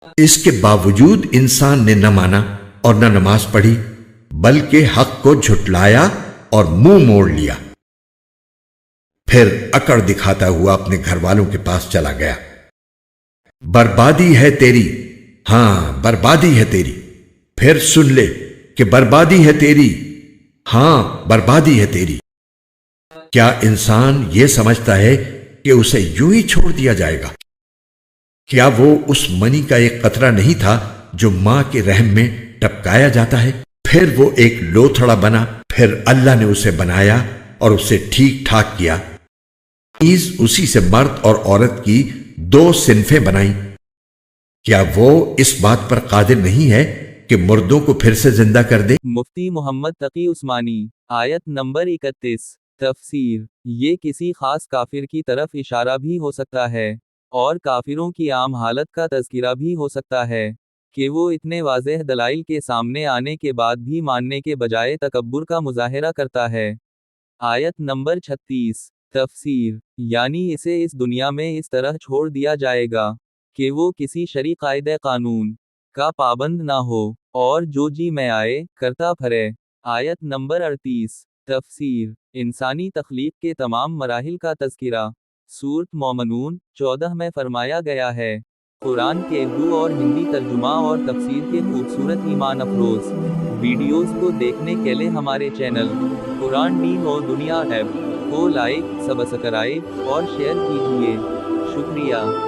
اس کے باوجود انسان نے نہ مانا اور نہ نماز پڑھی، بلکہ حق کو جھٹلایا اور منہ موڑ لیا۔ پھر اکڑ دکھاتا ہوا اپنے گھر والوں کے پاس چلا گیا۔ بربادی ہے تیری، ہاں بربادی ہے تیری، پھر سن لے کہ بربادی ہے تیری، ہاں بربادی ہے تیری۔ کیا انسان یہ سمجھتا ہے کہ اسے یوں ہی چھوڑ دیا جائے گا؟ کیا وہ اس منی کا ایک قطرہ نہیں تھا جو ماں کے رحم میں ٹپکایا جاتا ہے، پھر وہ ایک لوتھڑا بنا، پھر اللہ نے اسے بنایا اور اسے ٹھیک ٹھاک کیا۔ اسی سے مرد اور عورت کی دو صنفیں بنائیں۔ کیا وہ اس بات پر قادر نہیں ہے کہ مردوں کو پھر سے زندہ کر دے؟ مفتی محمد تقی عثمانی۔ آیت نمبر 31۔ تفسیر۔ یہ کسی خاص کافر کی طرف اشارہ بھی ہو سکتا ہے، اور کافروں کی عام حالت کا تذکرہ بھی ہو سکتا ہے کہ وہ اتنے واضح دلائل کے سامنے آنے کے بعد بھی ماننے کے بجائے تکبر کا مظاہرہ کرتا ہے۔ آیت نمبر 36۔ تفسیر۔ یعنی اسے اس دنیا میں اس طرح چھوڑ دیا جائے گا کہ وہ کسی شرعی قاعدہ قانون کا پابند نہ ہو اور جو جی میں آئے کرتا پھرے۔ آیت نمبر 38۔ تفسیر۔ انسانی تخلیق کے تمام مراحل کا تذکرہ سورۃ مومنون 14 میں فرمایا گیا ہے۔ قرآن کے اردو اور ہندی ترجمہ اور تفسیر کے خوبصورت ایمان افروز ویڈیوز کو دیکھنے کے لیے ہمارے چینل قرآن دین اور دنیا ایپ کو لائک، سبسکرائب اور شیئر کیجیے۔ شکریہ۔